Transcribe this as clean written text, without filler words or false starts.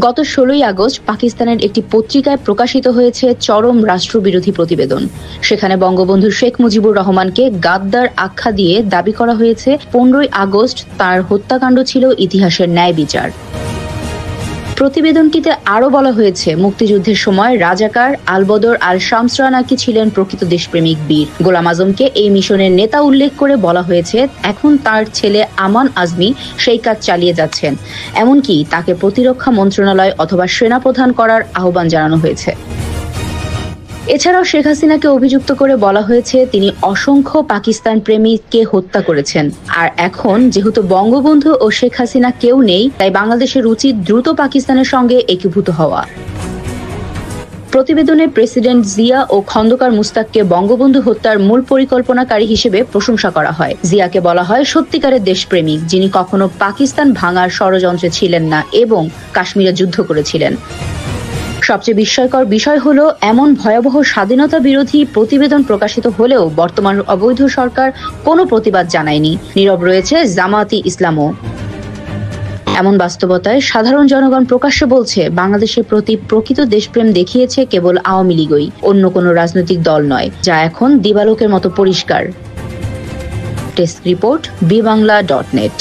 গত ১৬ই আগস্ট পাকিস্তানের একটি পত্রিকায় প্রকাশিত হয়েছে চরম রাষ্ট্রবিরোধী প্রতিবেদন। সেখানে বঙ্গবন্ধু শেখ মুজিবুর রহমানকে গাদ্দার আখ্যা দিয়ে দাবি করা হয়েছে ১৫ই আগস্ট তার হত্যাকাণ্ড ছিল ইতিহাসের ন্যায় বিচার। প্রতিবেদনটিতে আরও বলা হয়েছে, মুক্তিযুদ্ধের সময় রাজাকার আলবদর আল শামসরা নাকি ছিলেন প্রকৃত দেশপ্রেমিক বীর। গোলাম আজমকে এই মিশনের নেতা উল্লেখ করে বলা হয়েছে, এখন তার ছেলে আমান আজমি সেই কাজ চালিয়ে যাচ্ছেন। এমনকি তাকে প্রতিরক্ষা মন্ত্রণালয় অথবা সেনাপ্রধান করার আহ্বান জানানো হয়েছে। এছাড়াও শেখ হাসিনাকে অভিযুক্ত করে বলা হয়েছে তিনি অসংখ্য পাকিস্তান প্রেমীকে হত্যা করেছেন। আর এখন যেহেতু বঙ্গবন্ধু ও শেখ হাসিনা কেউ নেই, তাই বাংলাদেশের উচিত দ্রুত পাকিস্তানের সঙ্গে একীভূত হওয়া। প্রতিবেদনে প্রেসিডেন্ট জিয়া ও খন্দকার মুস্তাককে বঙ্গবন্ধু হত্যার মূল পরিকল্পনাকারী হিসেবে প্রশংসা করা হয়। জিয়াকে বলা হয় সত্যিকারের দেশপ্রেমিক, যিনি কখনো পাকিস্তান ভাঙার ষড়যন্ত্রে ছিলেন না এবং কাশ্মীরে যুদ্ধ করেছিলেন। সবচেয়ে বিস্ময়কর বিষয় হলো, এমন ভয়াবহ স্বাধীনতা বিরোধী প্রতিবেদন প্রকাশিত হলেও বর্তমান অবৈধ সরকার কোনো প্রতিবাদ জানায়নি। নীরব রয়েছে জামায়াতে ইসলামও। এমন বাস্তবতায় সাধারণ জনগণ প্রকাশ্যে বলছে, বাংলাদেশের প্রতি প্রকৃত দেশপ্রেম দেখিয়েছে কেবল আওয়ামী লীগই, অন্য কোনো রাজনৈতিক দল নয়, যা এখন দিবালোকের মতো পরিষ্কার। Desk report, বিবাংলা.net।